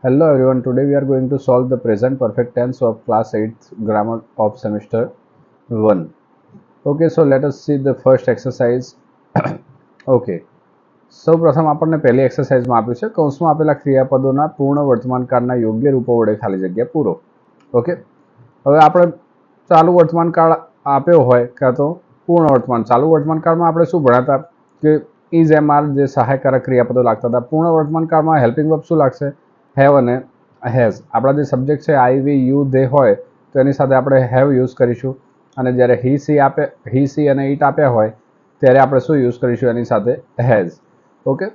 Hello everyone, today we are going to solve the present perfect tense of class 8th grammar of semester 1. Okay, so let us see the first exercise. Okay, સૌ પ્રથમ આપણને પહેલી એક્સરસાઇઝમાં આપ્યું છે કૌંસમાં આપેલા ક્રિયાપદોના પૂર્ણ વર્તમાન કાળના યોગ્ય રૂપો વડે ખાલી જગ્યા પૂરો. ઓકે, હવે આપણે ચાલુ વર્તમાન કાળ આપ્યો હોય કાં તો પૂર્ણ વર્તમાન. ચાલુ વર્તમાન કાળમાં આપણે શું ભણાતા કે ઇઝ એમ આર જે સહાયકારક ક્રિયાપદો લાગતા હતા. પૂર્ણ વર્તમાન કાળમાં હેલ્પિંગ વર્બ શું લાગશે? હેવ અને હેઝ. આપણા જે સબ્જેક્ટ છે આઈ વી યુ ધે હોય તો એની સાથે આપણે હેવ યુઝ કરીશું, અને જ્યારે હી સી અને ઇટ આપ્યા હોય ત્યારે આપણે શું યુઝ કરીશું એની સાથે? હેઝ. ઓકે,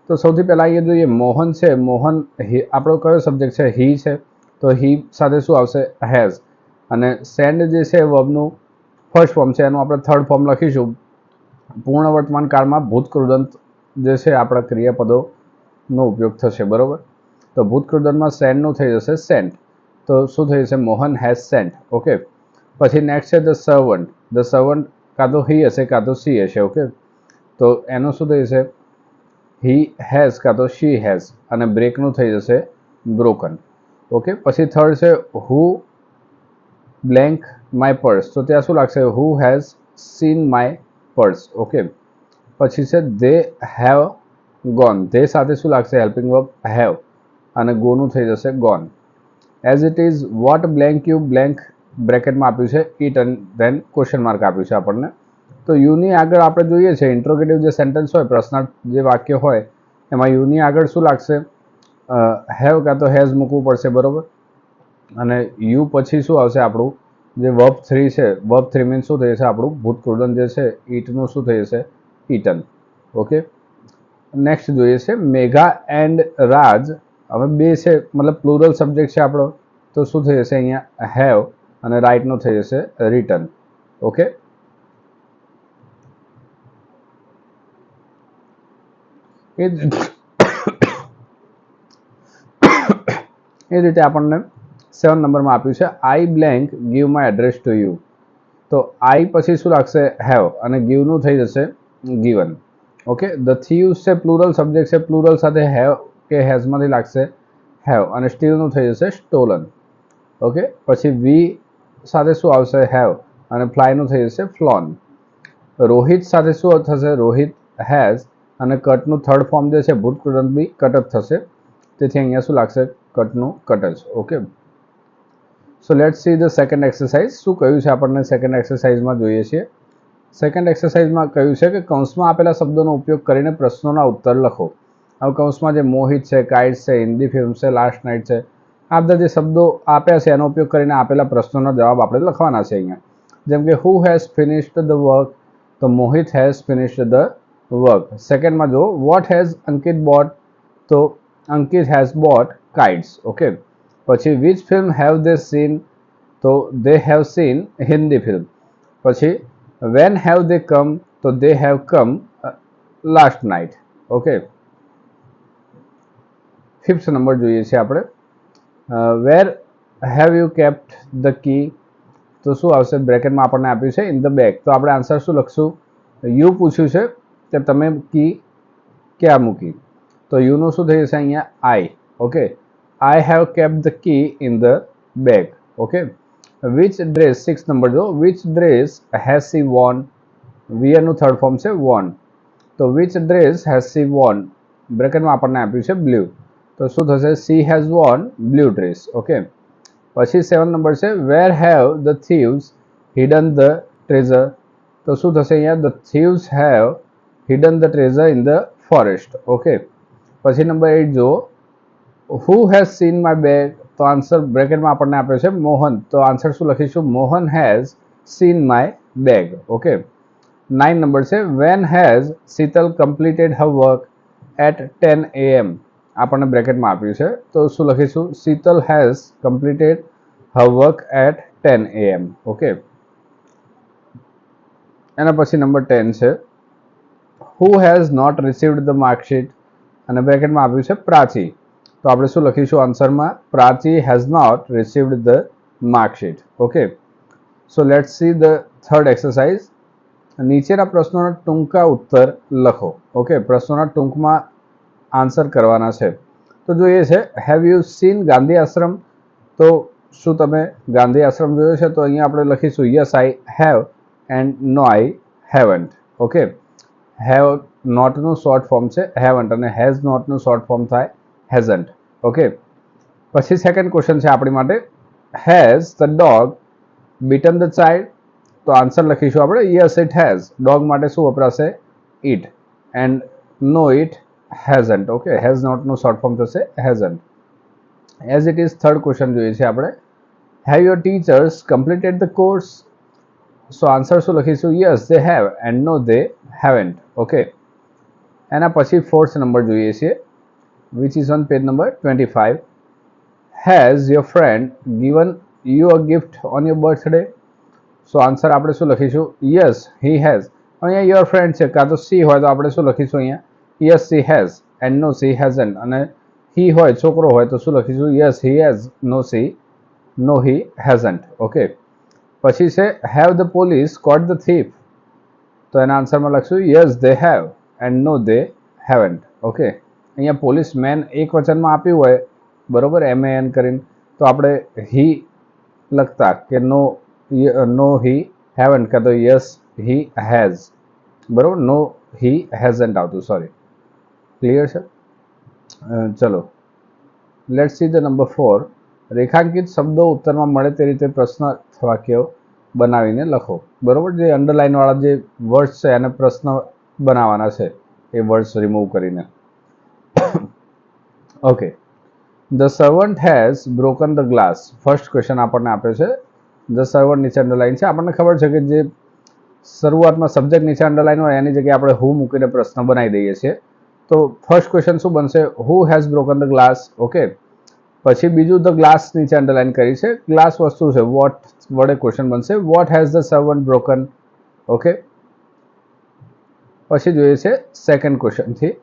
તો સૌથી પહેલાં અહીંયા જોઈએ મોહન છે. મોહન આપણો કયો સબ્જેક્ટ છે? હી છે, તો હી સાથે શું આવશે? હેઝ. અને સેન્ડ જે છે વર્બનું ફર્સ્ટ ફોર્મ છે, એનું આપણે થર્ડ ફોર્મ લખીશું. પૂર્ણ વર્તમાન કાળમાં ભૂતકૃદંત જે છે આપણા ક્રિયાપદોનો ઉપયોગ થશે. બરોબર, તો ભૂતકૃદંતમાં સેન્ડનું થઈ જશે સેન્ટ, તો શું થઈ જશે? Mohan has sent. ઓકે, પછી નેક્સ્ટ છે ધ સર્વન્ટ. ધ સર્વન્ટ કાં તો હી હશે કાં તો સી હશે. ઓકે, તો એનું શું થઈ જશે? હી હેઝ કાં તો શી હેઝ, અને બ્રેકનું થઈ જશે બ્રોકન. ઓકે, પછી થર્ડ છે હુ બ્લેન્ક માય પર્સ, તો ત્યાં શું લાગશે? હુ has seen my purse. Okay, પછી છે દે હેવ ગોન. ધે સાથે શું લાગશે? હેલ્પિંગ વર્બ હેવ, અને ગોનું થઈ જશે gone. As it is what blank you blank બ્રેકેટમાં આપ્યું છે ઇટ, અને ધેન ક્વેશ્ચન માર્ક આપ્યું છે આપણને. તો યુની આગળ આપણે જોઈએ છે ઇન્ટ્રોગેટિવ જે સેન્ટેન્સ હોય, પ્રશ્નાર્થ જે વાક્ય હોય, એમાં યુની આગળ શું લાગશે? હેવ કાં તો હેઝ મૂકવું પડશે. બરોબર, અને યુ પછી શું આવશે? આપણું જે વર્બ 3 છે, વર્બ 3 મીન્સ શું થઈ જશે? આપણું ભૂતકૃદંત જે છે ઇટનું શું થઈ જશે? ઇટન. ઓકે, નેક્સ્ટ જોઈએ છે મેઘા એન્ડ રાજ. હવે બે છે, મતલબ પ્લુરલ સબ્જેક્ટ છે આપણો, તો શું થઈ જશે અહીંયા? હેવ, અને રાઇટનો થઈ જશે રિટર્ન. ઓકે, એ રીતે આપણને 7 નંબરમાં આપ્યું છે I blank give my address to you. તો આઈ પછી શું લાગશે? હેવ, અને ગીવનું થઈ જશે ગીવન. ઓકે, ધ થીવ્સ છે પ્લુરલ સબ્જેક્ટ છે, પ્લુરલ સાથે હેવ કે હેઝમાંથી લાગશે હેવ, અને સ્ટીલનું થઈ જશે સ્ટોલન. ઓકે, પછી વી સાથે શું આવશે? હેવ, અને ફ્લાયનું થઈ જશે ફ્લોન. રોહિત સાથે શું થશે? રોહિત હેઝ, અને કટનું થર્ડ ફોર્મ જે છે ભૂતકૃદંત બી કટ જ થશે, તેથી અહીંયા શું લાગશે? કટનું કટ જ. Okay, so let's see the second exercise. શું કહ્યું છે આપણને સેકન્ડ એક્સરસાઇઝમાં? જોઈએ છીએ. સેકન્ડ એક્સરસાઇઝમાં કહ્યું છે કે કૌંસમાં આપેલા શબ્દોનો ઉપયોગ કરીને પ્રશ્નોના ઉત્તર લખો. હવે કૌંસમાં જે મોહિત છે, કાઇટ છે, હિન્દી ફિલ્મ છે, લાસ્ટ નાઇટ છે, આ બધા જે શબ્દો આપ્યા છે એનો ઉપયોગ કરીને આપેલા પ્રશ્નોના જવાબ આપણે લખવાના છે અહીંયા. જેમ કે who has finished the work, તો Mohit has finished the work. સેકન્ડમાં જો વોટ હેઝ અંકિત બોટ, તો Ankit has bought kites. Okay, પછી which film have they seen, તો they have seen Hindi film. પછી વેન હેવ દે કમ, તો they have come last night. Okay, fifth number જોઈએ છે આપણે where have you kept the key, તો શું આવશે? બ્રેકેટમાં આપણને આપ્યું છે ઇન ધ બેગ, તો આપણે આન્સર શું લખશું? યુ પૂછ્યું છે કે તમે કી ક્યાં મૂકી, તો યુનું શું થઈ જશે અહીંયા? I. Okay, I have kept the key in the bag. Okay, which dress, 6 number જો, which dress has she worn. વિયરનું થર્ડ ફોર્મ છે વોન, તો which dress has she worn, બ્રેકેટમાં આપણને આપ્યું છે બ્લુ, તો શું થશે? She has worn blue dress. Okay, પછી 7 નંબર છે where have the thieves hidden the treasure, તો શું થશે અહીંયા? The thieves have hidden the treasure in the forest. Okay, પછી નંબર 8 જો who has seen my bag, તો આન્સર બ્રેકેટમાં આપણને આપ્યો છે મોહન, તો આન્સર શું લખીશું? Mohan has seen my bag. Okay, 9 number છે when has Sheetal completed her work at 10 AM, આપણને બ્રેકેટમાં આપ્યું છે, તો શું લખીશું? Sheetal has completed her work at 10 AM. Okay, એના પછી નંબર 10 છે who has not received the marksheet, અને બ્રેકેટમાં આપ્યું છે પ્રાચી, તો આપણે શું લખીશું આન્સરમાં? Prachi has not received the marksheet. Okay, so let's see the third exercise. નીચેના પ્રશ્નોના ટૂંકા ઉત્તર લખો. ઓકે, પ્રશ્નોના ટૂંકમાં આન્સર કરવાના છે. તો જોઈએ છે હેવ યુ સીન ગાંધી આશ્રમ, તો શું તમે ગાંધી આશ્રમ જોયો છે? તો અહીંયા આપણે લખીશું yes I have and no I haven't. Okay, have નોટનું શોર્ટ ફોર્મ છે હેવન્ટ અને હેઝ નોટનું શોર્ટ ફોર્મ થાય હેઝન્ટ. ઓકે, પછી સેકન્ડ ક્વેશ્ચન છે આપણી માટે, has the dog beaten the child? તો આન્સર લખીશું આપણે યસ ઇટ હેઝ. ડોગ માટે શું વપરાશે? It. And no it hasn't. Okay, has નોટનું શોર્ટ ફોર્મ થશે hasn't. As it is third question જોઈએ છે આપણે, have your teachers completed the course? So answer શું લખીશું? Yes they have and no they haven't. Okay, એના પછી fourth number જોઈએ છીએ, which is on page number 25. Has your friend given you a gift on your birthday? So answer આપણે શું લખીશું? Yes he has. અહીંયા યોર ફ્રેન્ડ છે, કાં તો સી હોય તો આપણે શું લખીશું અહીંયા? Yes she has and no she hasn't. અને હી હોય, છોકરો હોય તો શું લખીશું? Yes he has no she no he hasn't. Okay, પછી છે have the police caught the thief? તો એના આન્સરમાં લખશું yes they have and no they haven't. Okay, અહીંયા પોલીસ મેન એક વચનમાં આપ્યું હોય બરોબર, MAN કરીને, તો આપણે હી લખતા કે નો હી હેવન્ટ, કાં તો યસ હી હેઝ. બરોબર, નો હી હેઝન્ટ આવતું. સોરી, ક્લિયર છે? ચલો, લેટ સી ધ નંબર 4. રેખાંકિત શબ્દો ઉત્તરમાં મળે તે રીતે પ્રશ્ન વાક્ય બનાવીને લખો. બરોબર, જે અંડરલાઇન વાળા જે વર્ડ્સ છે એને પ્રશ્ન બનાવવાના છે, એ વર્ડ્સ રિમૂવ કરીને. Okay, the servant has broken the glass. First question આપણને આપ્યો છે, ધ સર્વન્ટ નીચે અંડરલાઇન છે. આપણને ખબર છે કે જે શરૂઆતમાં સબ્જેક્ટ નીચે અંડરલાઇન હોય એની જગ્યાએ આપણે હુ મૂકીને પ્રશ્ન બનાવી દઈએ છીએ. તો ફર્સ્ટ ક્વેશ્ચન શું બનશે? Who has broken the glass? Okay, પછી બીજું ધ ગ્લાસ નીચે અંડરલાઇન કરી છે, ગ્લાસ વસ્તુ છે, વોટ વડે ક્વેશ્ચન બનશે, what has the servant broken? Okay, પછી જોઈએ છે સેકન્ડ ક્વેશ્ચનથી,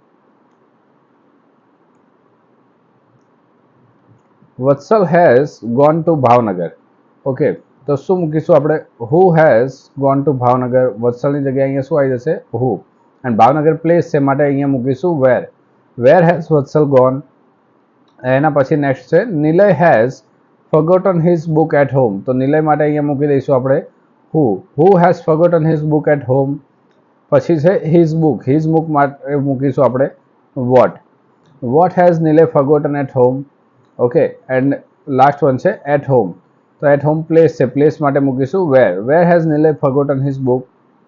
Vatsal has gone to Bhavnagar. Okay, તો શું મૂકીશું આપણે? Who has gone to Bhavnagar. વત્સલની જગ્યાએ અહીંયા શું આવી જશે? હુ. એન્ડ ભાવનગર પ્લેસ છે માટે અહીંયા મૂકીશું where. Where has Vatsal gone? એના પછી નેક્સ્ટ છે, Nilay has forgotten his book at home. તો નિલય માટે અહીંયા મૂકી દઈશું આપણે who. Who has forgotten his book at home? પછી છે હિઝ બુક. હિઝ બુક માટે મૂકીશું આપણે what. What has Nilay forgotten at home? Okay, and last one છે એટ હોમ. તો એટ હોમ પ્લેસ છે, પ્લેસ માટે મૂકીશું where. Where has Nilay forgotten his book?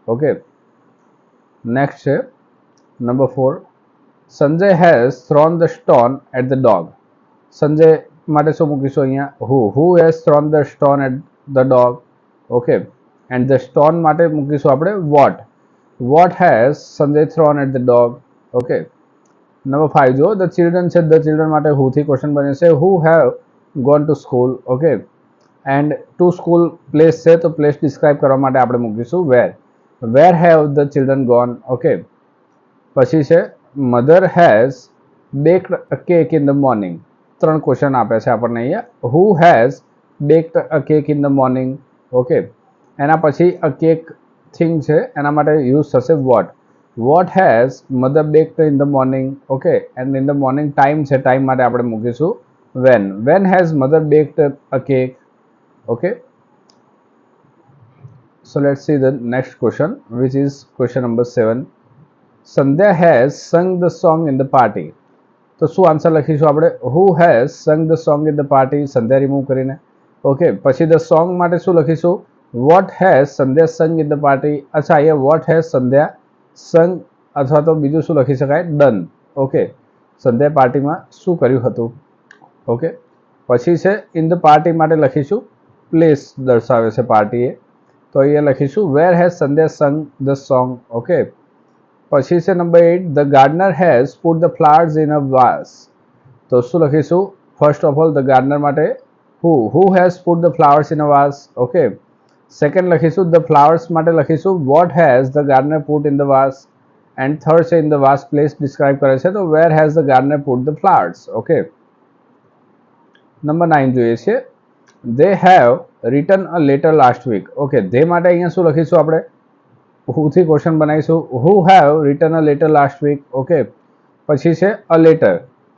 Okay, next છે number 4. Sanjay has thrown the stone at the dog. Sanjay માટે શું મૂકીશું અહીંયા? Who. Who has thrown the stone at the dog? Okay, and the stone માટે મૂકીશું આપણે what. What has Sanjay thrown at the dog? Okay, number 5 જો the children છે, the children માટે હુ થી ક્વેશ્ચન બને છે, who have gone to school? Okay, and to school place છે, તો પ્લેસ ડિસ્ક્રાઇબ કરવા માટે આપણે મૂકીશું where. Wear have the children gone? Okay, પછી છે mother has baked a cake in the morning. 3 question આપ્યા છે આપણને અહીંયા. Who has baked a cake in the morning? Okay, એના પછી અ કેક થિંગ છે, એના માટે યુઝ થશે what. What has mother baked in the morning? Okay, and in the morning time છે, ટાઈમ માટે આપણે મૂકીશું when. When has mother baked a cake? Okay, so let's see the next question, which is question number 7. Sandhya has sung the song in the party. તો શું answer લખીશું આપણે? Who has સંગ the song in the party? Sandhya remove કરીને. Okay, પછી the song માટે શું લખીશું? વોટ હેઝ સંધ્યા સંગ ઇન ધ પાર્ટી? અચ્છા, અહીંયા વોટ હેઝ સંધ્યા સંગ, અથવા તો બીજું શું લખી શકાય? ડન. ઓકે, સંધ્યા પાર્ટીમાં શું કર્યું હતું? ઓકે, પછી છે ઇન ધ પાર્ટી માટે લખીશું પ્લેસ દર્શાવે છે પાર્ટીએ, તો અહીંયા લખીશું વેર હેઝ સંધ્યા સંગ ધ સોંગ? ઓકે, પછી છે number 8. The gardener has put the flowers in a vase. તો શું લખીશું? First of all the gardener માટે who has put the flowers in a vase? Okay, second લખીશું ધ ફ્લાવર્સ માટે લખીશું what has the gardener put in the vase? And third છે in the vase place describe કરે છે, તો where has the gardener put the flowers? Okay, number 9 જોઈએ છે, they have written a letter last week. Okay, they માટે અહીંયા શું લખીશું આપણે? હુ થી ક્વેશ્ચન બનાવીશું, who have written a letter last week? Okay, પછી છે અ લેટર.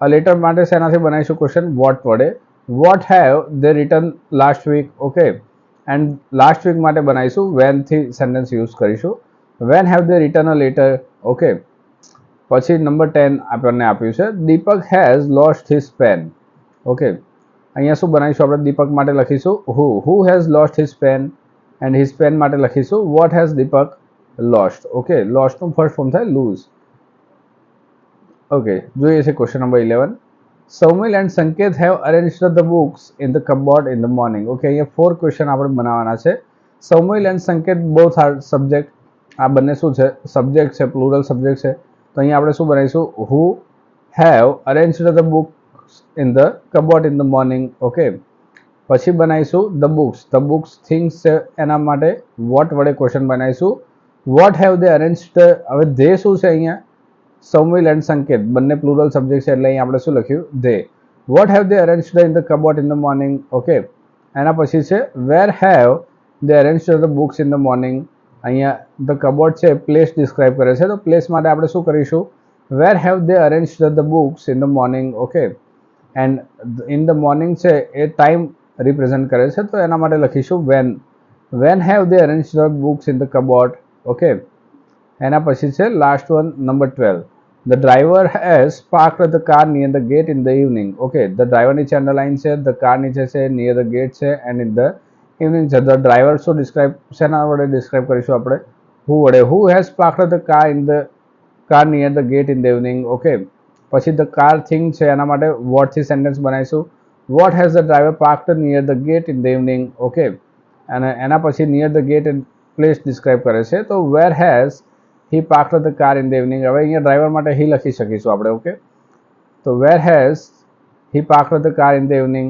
લેટર માટે શેનાથી બનાવીશું ક્વેશ્ચન? વોટ વડે. What have they written last week. Okay, and last week માટે બનાવીશું વેન થી સેન્ટેન્સ યુઝ કરીશું. When have they written a letter. Okay, પછી નંબર 10 આપણને આપ્યું છે Deepak has lost his pen. Okay, અહીંયા શું બનાવીશું આપણે? દીપક માટે લખીશું who has lost his pen, and his pen માટે લખીશું what has Deepak lost. Okay, લોસ્ટનું ફર્સ્ટ ફોર્મ થાય લૂઝ. ઓકે, જોઈએ છે question number 11. Saumil and Sanket have arranged the books in the cupboard in the morning. Okay, અહીંયા 4 ક્વેશ્ચન આપણે બનાવવાના છે. Saumil and Sanket both are subject. આ બંને શું છે? સબ્જેક્ટ છે, પ્લુરલ સબ્જેક્ટ છે. તો અહીંયા આપણે શું બનાવીશું? Who have arranged the books in the cupboard in the morning. Okay, પછી બનાવીશું the books. The books things છે, એના માટે વોટ વડે ક્વેશ્ચન બનાવીશું. What have they arranged. હવે ધે શું છે? અહીંયા સૌમિલ એન્ડ સંકેત બંને પ્લુરલ સબ્જેક્ટ છે, એટલે અહીંયા આપણે શું લખ્યું? They. What have they arranged in the cupboard in the morning. Okay, એના પછી છે where have they arranged the books in the morning. અહીંયા ધ કબોર્ડ છે પ્લેસ ડિસ્ક્રાઇબ કરે છે, તો પ્લેસ માટે આપણે શું કરીશું? Where have they arranged the books in the morning. Okay, and in the morning છે એ ટાઈમ રિપ્રેઝન્ટ કરે છે, તો એના માટે લખીશું when. When have they arranged the books in the cupboard. Okay, એના પછી છે last one number 12. The driver has parked the car near the gate in the evening. Okay, the driver નીચે અંડરલાઇન છે, ધ કાર નીચે છે, near the gate છે, and in the evening છે. The driver શું ડિસ્ક્રાઇબ, શેના વડે describe કરીશું આપણે? હુ વડે. Who has parked the car in the car near the gate in the evening. Okay, પછી ધ કાર થિંગ છે, એના માટે વોટ થી સેન્ટેન્સ બનાવીશું. What has the driver parked near the gate in the evening. Okay, અને એના પછી near the gate place describe કરે છે, તો where has he parked the car in the evening. હવે અહીંયા ડ્રાઈવર માટે હી લખી શકીશું આપણે. ઓકે, તો where has he parked the car in the evening.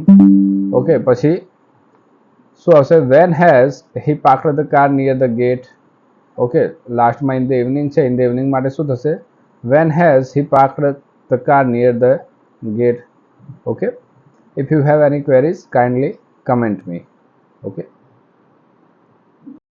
Okay, પછી શું આવશે? When has he parked the car near the gate. Okay, લાસ્ટમાં ઇન ધ ઇવનિંગ છે, ઇન ધ ઇવનિંગ માટે શું થશે? When has he parked the car near the gate. Okay, if you have any queries kindly comment me. Okay.